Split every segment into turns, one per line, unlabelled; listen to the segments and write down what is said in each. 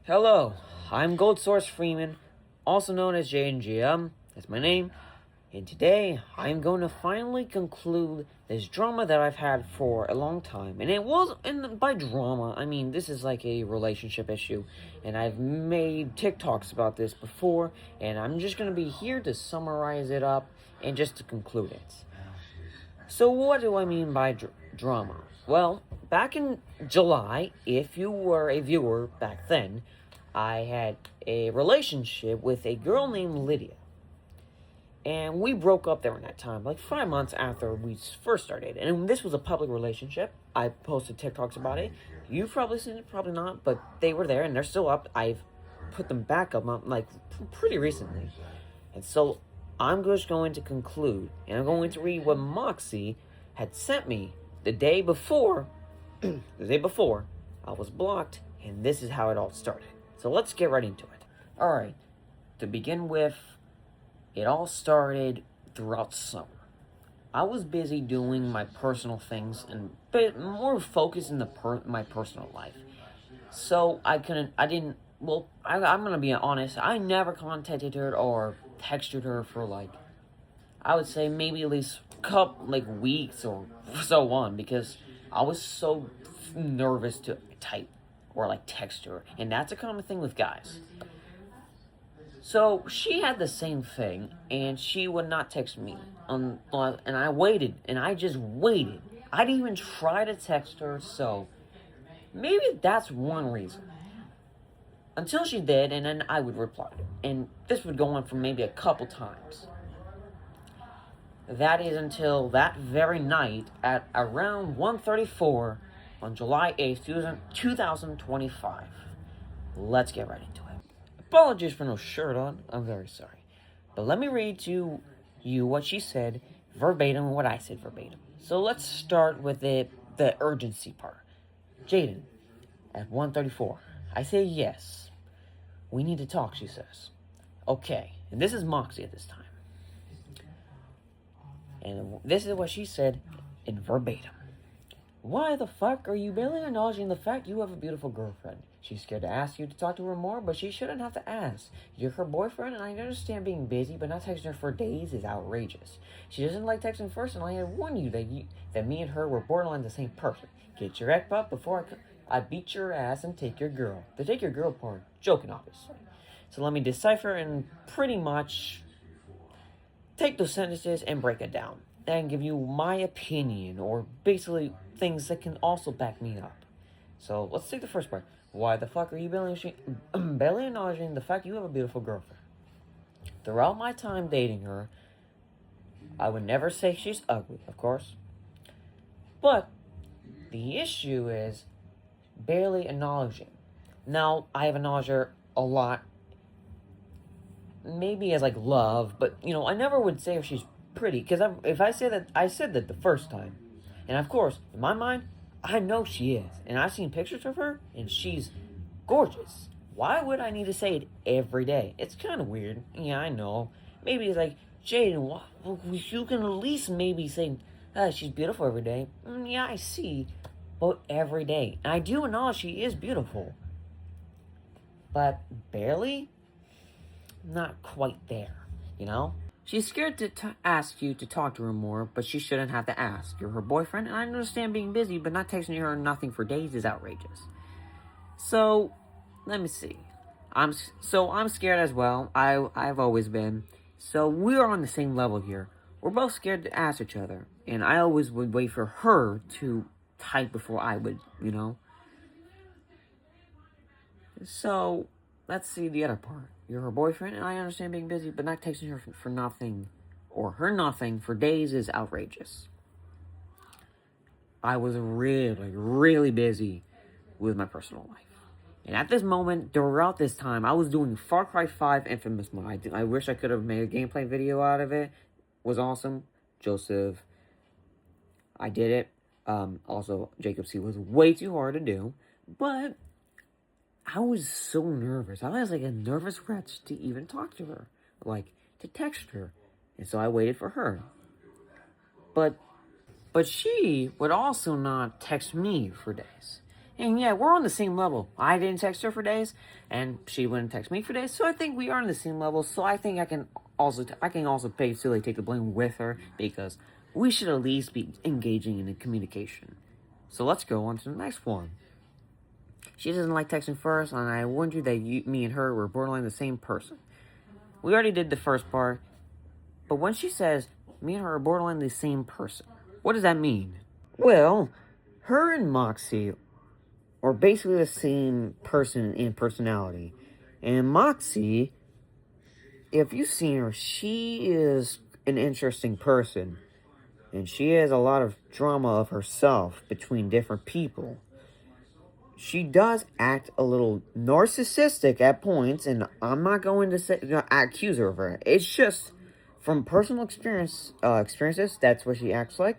Hello, I'm Gold Source Freeman, also known as JNGM. That's my name. And today, I'm going to finally conclude this drama that I've had for a long time. And it was, and by drama, I mean this is like a relationship issue. And I've made TikToks about this before, and I'm just going to be here to summarize it up and just to conclude it. So what do I mean by drama? Well, back in July, if you were a viewer back then, I had a relationship with a girl named Lydia. And we broke up during that time, like 5 months after we first started. And this was a public relationship. I posted TikToks about it. You've probably seen it, probably not, but they were there and they're still up. I've put them back up, like, pretty recently. And so I'm just going to conclude, and I'm going to read what Moxie had sent me the day before. The day before, I was blocked, and this is how it all started. So let's get right into it. Alright, to begin with, it all started throughout summer. I was busy doing my personal things and bit more focused in my personal life. So I'm gonna be honest, I never contacted her or texted her for I would say maybe at least weeks or so on, because I was so nervous to type or text her, and that's a common thing with guys. So she had the same thing, and she would not text me. And I waited, and I just waited. I didn't even try to text her, so maybe that's one reason. Until she did, and then I would reply. And this would go on for maybe a couple times. That is until that very night at around 1:34 on July 8th, 2025. Let's get right into it. Apologies for no shirt on. I'm very sorry. But let me read to you what she said verbatim and what I said verbatim. So let's start with the urgency part. Jaden, at 1:34, I say yes. We need to talk, she says. Okay, and this is Moxie at this time. And this is what she said in verbatim. Why the fuck are you barely acknowledging the fact you have a beautiful girlfriend? She's scared to ask you to talk to her more, but she shouldn't have to ask. You're her boyfriend, and I understand being busy, but not texting her for days is outrageous. She doesn't like texting first, and I had warned you that me and her were borderline the same person. Get your act up before I beat your ass and take your girl. The take your girl part, joking obviously. So let me decipher and pretty much take those sentences and break it down and give you my opinion, or basically things that can also back me up. So let's take the first part. Why the fuck are you barely acknowledging the fact you have a beautiful girlfriend? Throughout my time dating her, I would never say she's ugly, of course. But the issue is barely acknowledging. Now, I have acknowledged her a lot, maybe as love, but I never would say if she's pretty, because if I say that, I said that the first time. And of course, in my mind, I know she is. And I've seen pictures of her, and she's gorgeous. Why would I need to say it every day? It's kind of weird. Yeah, I know. Maybe it's Jaden, you can at least maybe say, she's beautiful every day. Yeah, I see. But every day. And I do acknowledge she is beautiful. But barely? Not quite there, She's scared to ask you to talk to her more, but she shouldn't have to ask. You're her boyfriend, and I understand being busy, but not texting her nothing for days is outrageous. So, let me see. I'm scared as well. I've always been. So we're on the same level here. We're both scared to ask each other, and I always would wait for her to type before I would, So, let's see the other part. You're her boyfriend, and I understand being busy, but not texting her for nothing, or her nothing, for days is outrageous. I was really, really busy with my personal life. And at this moment, throughout this time, I was doing Far Cry 5 Infamous Mode. I wish I could have made a gameplay video out of it. It was awesome. Joseph, I did it. Also, Jacob C was way too hard to do, but I was so nervous. I was like a nervous wretch to even talk to her, to text her. And so I waited for her. But she would also not text me for days. And yeah, we're on the same level. I didn't text her for days, and she wouldn't text me for days. So I think we are on the same level. So I think I can also basically take the blame with her, because we should at least be engaging in the communication. So let's go on to the next one. She doesn't like texting first, and I warned you that me and her were borderline the same person. We already did the first part, but when she says me and her are borderline the same person, what does that mean? Well, her and Moxie are basically the same person in personality. And Moxie, if you've seen her, she is an interesting person. And she has a lot of drama of herself between different people. She does act a little narcissistic at points, and I'm not going to accuse her of her. It's just from personal experiences, that's what she acts like.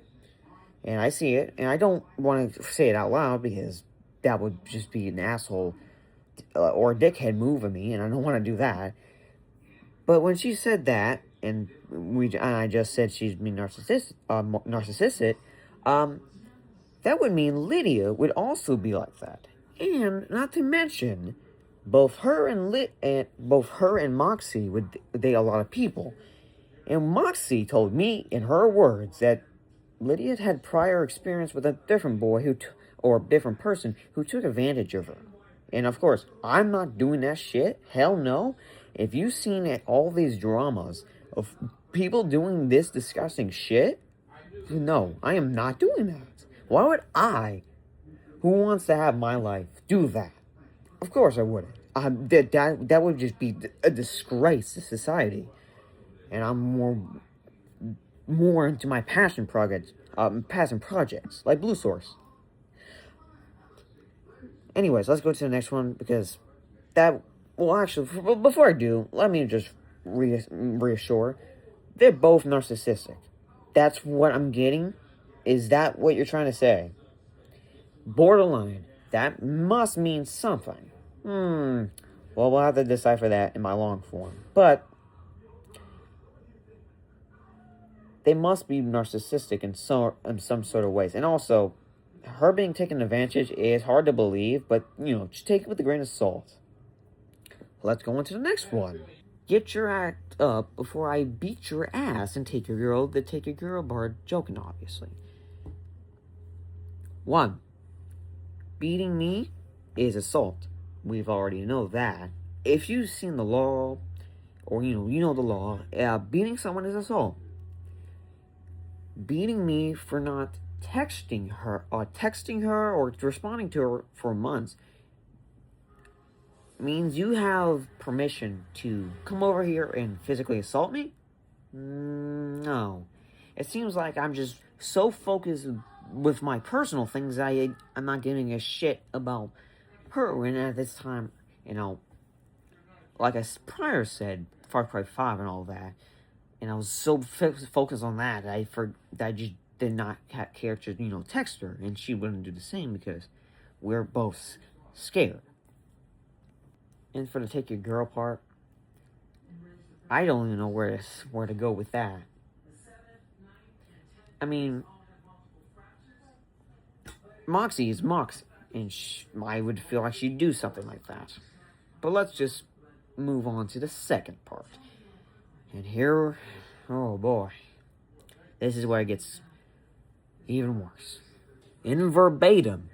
And I see it, and I don't want to say it out loud because that would just be an asshole or a dickhead move of me, and I don't want to do that. But when she said that, and I just said she's being narcissistic, that would mean Lydia would also be like that. And not to mention, both her and Moxie would date a lot of people. And Moxie told me, in her words, that Lydia had prior experience with a different boy or different person who took advantage of her. And of course, I'm not doing that shit. Hell no. If you've seen all these dramas of people doing this disgusting shit, no, I am not doing that. Why would I, who wants to have my life, do that? Of course I wouldn't. That would just be a disgrace to society. And I'm more into my passion projects, like Blue Source. Anyways, let's go to the next one, because before I do, let me just reassure, they're both narcissistic. That's what I'm getting. Is that what you're trying to say? Borderline. That must mean something. Well, we'll have to decipher that in my long form. But they must be narcissistic in some sort of ways. And also, her being taken advantage is hard to believe, but, just take it with a grain of salt. Let's go on to the next one. Get your act up before I beat your ass and take your girl bar. Joking, obviously. 1. Beating me is assault. We've already know that. If you've seen the law, or you know the law, beating someone is assault. Beating me for not texting her or responding to her for months means you have permission to come over here and physically assault me? No. It seems like I'm just so focused with my personal things I'm not giving a shit about her. And at this time, like I prior said, Far Cry 5 and all that, and I was so focused on that that I just did not care to, text her, and she wouldn't do the same because we're both scared. And for the take your girl part, I don't even know where to go with that. I mean, Moxie is Moxie, and I would feel like she'd do something like that. But let's just move on to the second part. And here, oh boy, this is where it gets even worse. In verbatim,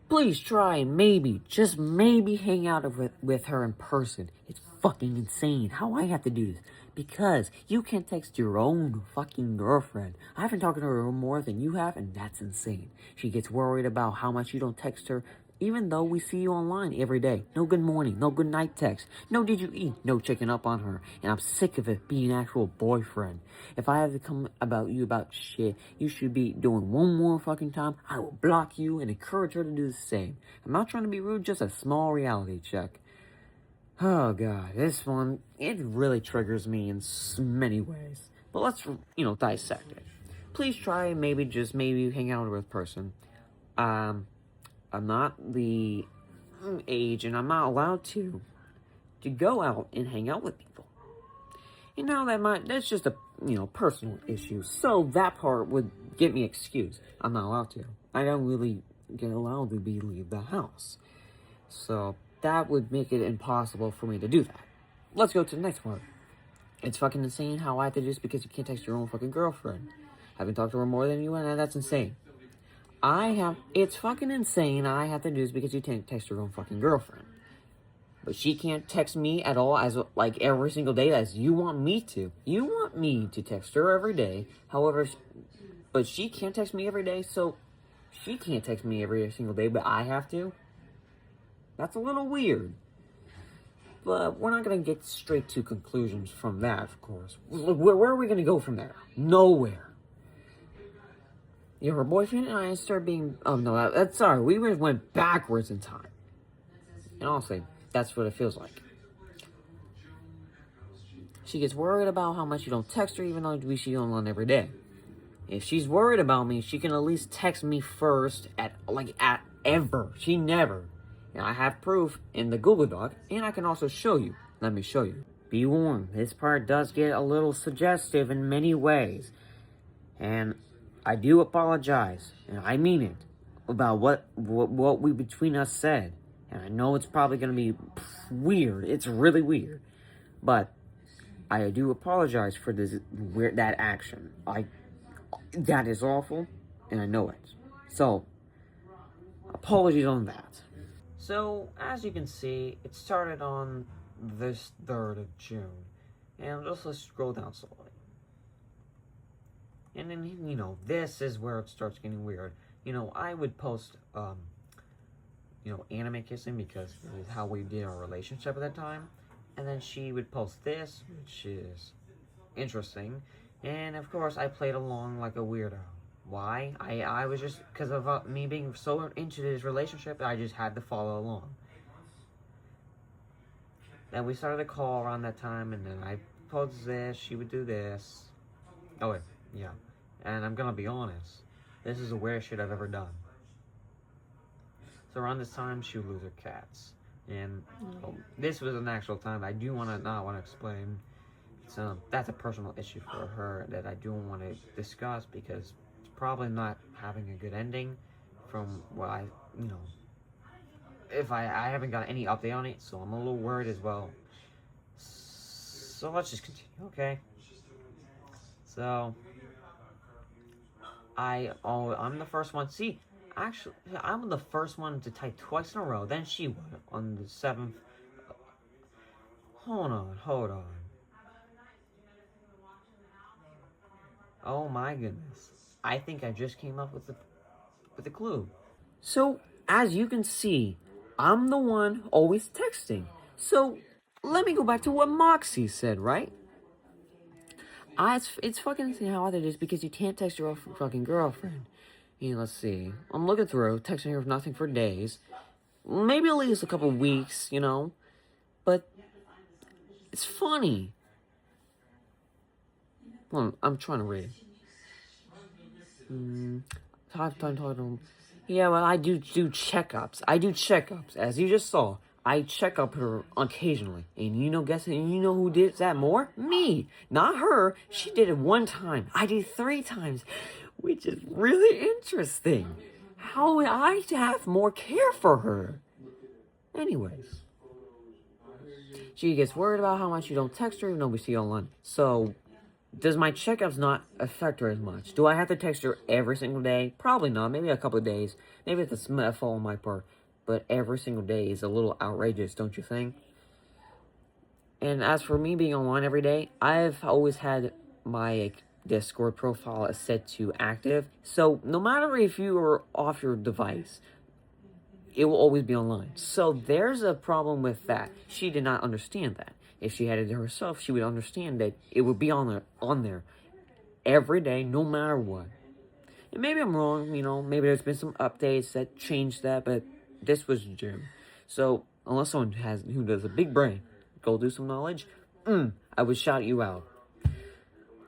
please try and maybe, just maybe, hang out with her in person. It's fucking insane how I have to do this. Because you can't text your own fucking girlfriend. I've been talking to her more than you have, and that's insane. She gets worried about how much you don't text her, even though we see you online every day. No good morning, no good night text. No did you eat, no checking up on her. And I'm sick of it being an actual boyfriend. If I have to come about you about shit you should be doing one more fucking time, I will block you and encourage her to do the same. I'm not trying to be rude, just a small reality check. Oh god, this one, it really triggers me in many ways. But let's, dissect it. Please try, maybe hang out with a person. I'm not the age, and I'm not allowed to go out and hang out with people. And now that's just a, personal issue. So that part would get me excused. I'm not allowed to. I don't really get allowed to leave the house. So that would make it impossible for me to do that. Let's go to the next part. It's fucking insane how I have to do this because you can't text your own fucking girlfriend. Haven't talked to her more than you, and that's insane. It's fucking insane I have to do this because you can't text your own fucking girlfriend. But she can't text me at all every single day as you want me to. You want me to text her every day. However, but she can't text me every day, so she can't text me every single day, but I have to. That's a little weird. But we're not going to get straight to conclusions from that, of course. Where are we going to go from there? Nowhere. Her boyfriend and I started being... Oh, no, that's sorry. We went backwards in time. And honestly, that's what it feels like. She gets worried about how much you don't text her, even though we see you online every day. If she's worried about me, she can at least text me first at ever. She never. And I have proof in the Google Doc, and I can also show you. Let me show you. Be warned, this part does get a little suggestive in many ways. And I do apologize, and I mean it, about what we between us said. And I know it's probably going to be weird. It's really weird. But I do apologize for that action. That is awful, and I know it. So, apologies on that. So, as you can see, it started on this 3rd of June. And let's scroll down slowly. And then, this is where it starts getting weird. I would post, anime kissing because it is how we did our relationship at that time. And then she would post this, which is interesting. And, of course, I played along like a weirdo. Why? I was just, because of me being so into this relationship, I just had to follow along. Then we started a call around that time, and then I posted this, she would do this. Oh, wait, yeah. And I'm gonna be honest, this is the weirdest shit I've ever done. So around this time, she would lose her cats. And this was an actual time I do not want to explain. So that's a personal issue for her that I do want to discuss because it's probably not having a good ending from what if I haven't got any update on it, so I'm a little worried as well. So let's just continue, okay? So I'm the first one. See, actually, I'm the first one to type twice in a row. Then she won on the 7th. Hold on. Oh my goodness. I think I just came up with the clue. So, as you can see, I'm the one always texting. So, let me go back to what Moxie said, right? It's fucking insane how hard it is because you can't text your fucking girlfriend. Let's see. I'm looking through, texting her nothing for days. Maybe at least a couple weeks, But it's funny. Hold on, I'm trying to read. Time talking to him. Yeah, well, I do checkups. As you just saw, I check up her occasionally. And you know who did that more? Me. Not her. She did it 1 time. I did 3 times. Which is really interesting. How would I have more care for her? Anyways. She gets worried about how much you don't text her even though we see you online. So, does my checkups not affect her as much? Do I have to text her every single day? Probably not. Maybe a couple of days. Maybe it's a fault on my part. But every single day is a little outrageous, don't you think? And as for me being online every day, I've always had my Discord profile set to active. So no matter if you are off your device, it will always be online. So there's a problem with that. She did not understand that. If she had it herself, she would understand that it would be on there every day, no matter what. And maybe I'm wrong, maybe there's been some updates that changed that, but this was June. So unless someone who does a big brain, go do some knowledge, I would shout you out.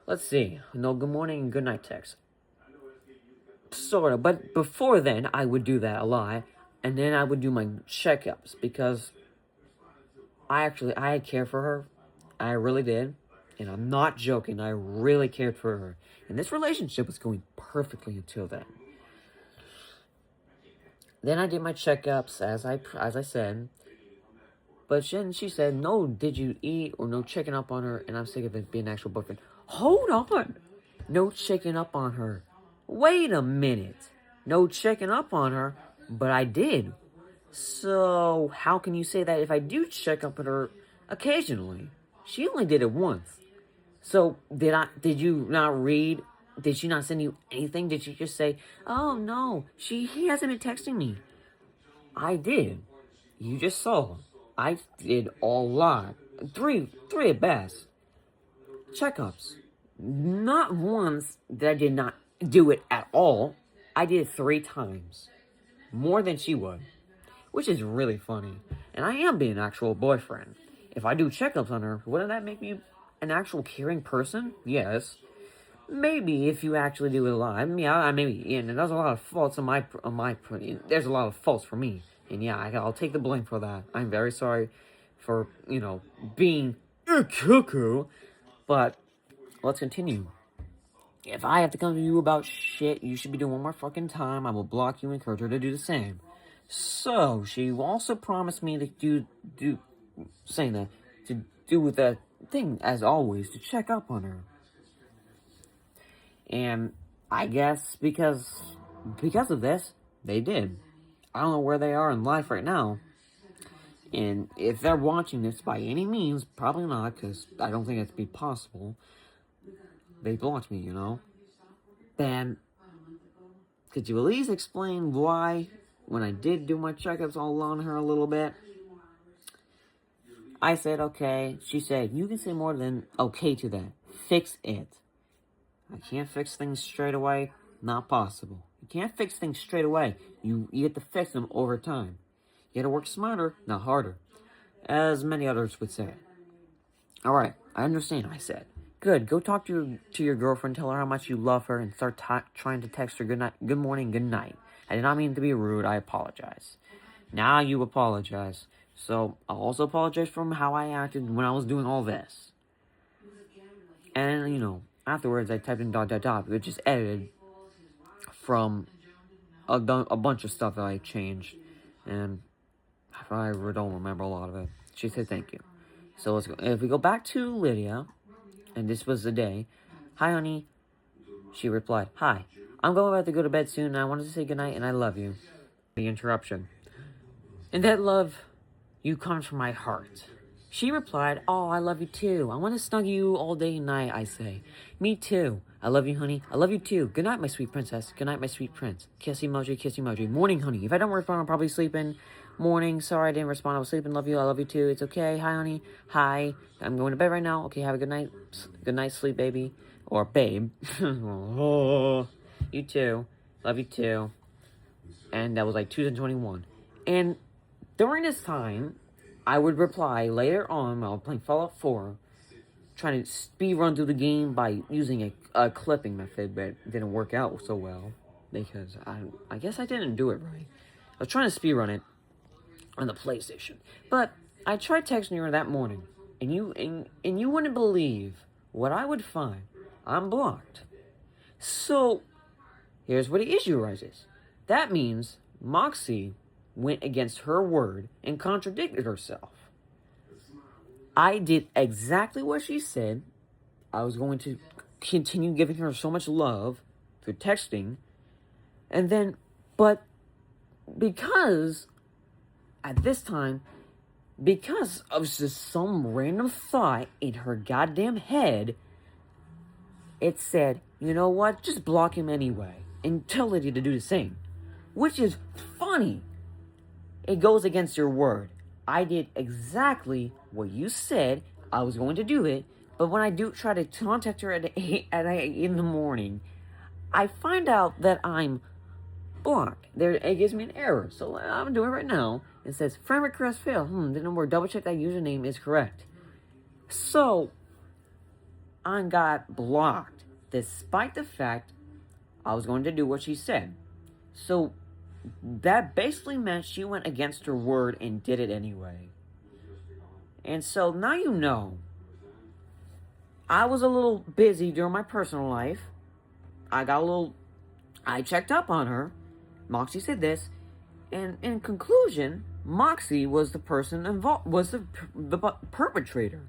Let's see. No good morning and good night text. Sort of. But before then, I would do that a lot. And then I would do my checkups. Because I care for her. I really did. And I'm not joking. I really cared for her. And this relationship was going perfectly until then. Then I did my checkups as I said. But then she said, no, did you eat or no checking up on her? And I'm sick of it being an actual boyfriend. Hold on. No checking up on her. Wait a minute. No checking up on her, but I did. So how can you say that if I do check up on her occasionally? She only did it once. So did you not read? Did she not send you anything? Did she just say, oh no, he hasn't been texting me? I did. You just saw. I did a lot. Three at best. Checkups. Not once that I did not do it at all. I did it 3 times. More than she would. Which is really funny. And I am being an actual boyfriend. If I do checkups on her, wouldn't that make me an actual caring person? Yes. Maybe if you actually do it a lot. I mean, maybe, and there's a lot of faults there's a lot of faults for me. And yeah, I'll take the blame for that. I'm very sorry for, being a cuckoo. But let's continue. If I have to come to you about shit you should be doing one more fucking time, I will block you and encourage her to do the same. So, she also promised me to do with that thing, as always, to check up on her. And I guess because of this, they did. I don't know where they are in life right now. And if they're watching this by any means, probably not, because I don't think it'd be possible. They blocked me, Then, could you at least explain why, when I did do my checkups all on her a little bit, I said, okay. She said, you can say more than okay to that. Fix it. I can't fix things straight away. Not possible. You can't fix things straight away. You have to fix them over time. You gotta work smarter, not harder. As many others would say. Alright, I understand, I said. Good, go talk to your girlfriend, tell her how much you love her, and start trying to text her good morning, good night. I did not mean to be rude, I apologize. Now you apologize. So, I'll also apologize for how I acted when I was doing all this. And, afterwards I typed in ... which is edited from a bunch of stuff that I changed. And I don't remember a lot of it. She said thank you. So let's go. If we go back to Lydia, and this was the day. Hi, honey. She replied, hi. I'm about to go to bed soon, and I wanted to say goodnight, and I love you. The interruption. And that love, you comes from my heart. She replied, oh, I love you too. I want to snuggle you all day and night, I say. Me too. I love you, honey. I love you too. Good night, my sweet princess. Good night, my sweet prince. Kiss emoji, kiss emoji. Morning, honey. If I don't respond, I'm probably sleeping. Morning. Sorry I didn't respond. I was sleeping. Love you. I love you too. It's okay. Hi, honey. Hi. I'm going to bed right now. Okay, have a good night. Good night, sleep, baby. Or babe. Oh, you too. Love you too. And that was like 2021. And during this time, I would reply later on while playing Fallout 4, trying to speed run through the game by using a clipping method, but it didn't work out so well because I guess I didn't do it right. I was trying to speed run it on the PlayStation, but I tried texting her that morning, and you wouldn't believe what I would find. I'm blocked. So here's where the issue arises. That means Moxie went against her word and contradicted herself. I did exactly what she said. I was going to continue giving her so much love through texting. And then, but because at this time, because of just some random thought in her goddamn head, it said, you know what, just block him anyway. And tell Lydia to do the same. Which is funny. It goes against your word. I did exactly what you said. I was going to do it. But when I do try to contact her at 8 in the morning, I find out that I'm blocked. It gives me an error. So I'm doing it right now. It says, friend request failed. Didn't work. Double check that username is correct. So, I got blocked. Despite the fact I was going to do what she said. So, that basically meant she went against her word and did it anyway. And so, now you know. I was a little busy during my personal life. I checked up on her. Moxie said this. And in conclusion, Moxie was the person involved, was the perpetrator.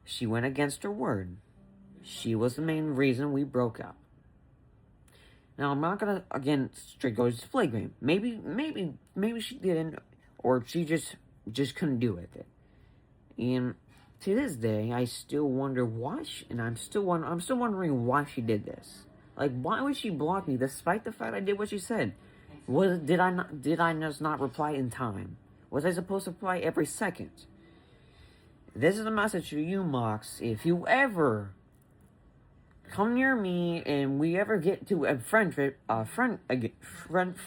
She went against her word. She was the main reason we broke up. Now, I'm not gonna, again, straight go to flagrant. Maybe she didn't, or she just couldn't do it. And to this day, I still wonder why I'm still wondering why she did this. Like, why would she block me despite the fact I did what she said? Did I just not reply in time? Was I supposed to reply every second? This is a message to you, Mox. If you ever come near me and we ever get to a friend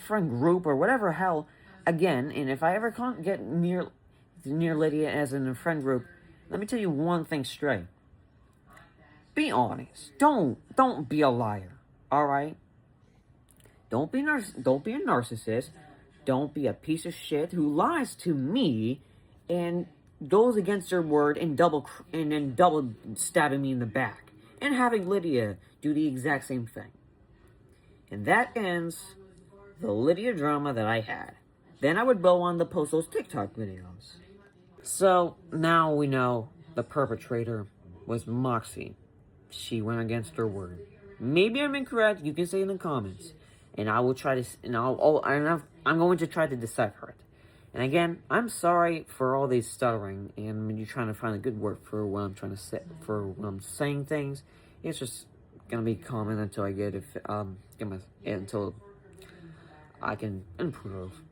group or whatever hell again, and if I ever can't get near Lydia as in a friend group, let me tell you one thing straight. Be honest. Don't be a liar. All right. Don't be a narcissist. Don't be a piece of shit who lies to me and goes against her word and then double stabbing me in the back and having Lydia do the exact same thing. And that ends the Lydia drama that I had. Then I would go on to post those TikTok videos. So now we know the perpetrator was Moxie. She went against her word. Maybe I'm incorrect. You can say in the comments, and I will try to. And I'm going to try to decipher it. And again, I'm sorry for all these stuttering and when you're trying to find a good word for what I'm trying to say, for when I'm saying things. It's just gonna be common until I until I can improve.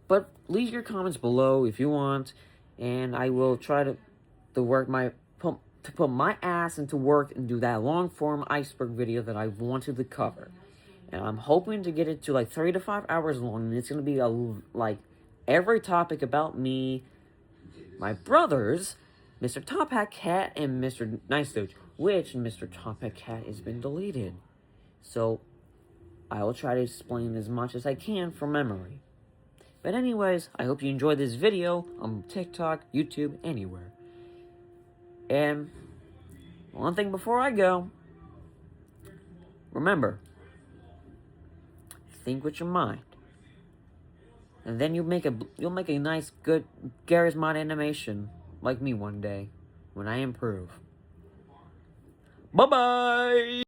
But leave your comments below if you want, and I will try to put my ass into work and do that long form iceberg video that I wanted to cover. And I'm hoping to get it to like 3 to 5 hours long, and it's gonna be like every topic about me, my brothers, Mr. Top Hat Cat, and Mr. Nice Doge, which Mr. Top Hat Cat has been deleted. So I will try to explain as much as I can from memory. But anyways, I hope you enjoyed this video on TikTok, YouTube, anywhere. And one thing before I go, remember, think with your mind. And then you'll make a nice, good Garry's Mod animation like me one day when I improve. Bye-bye!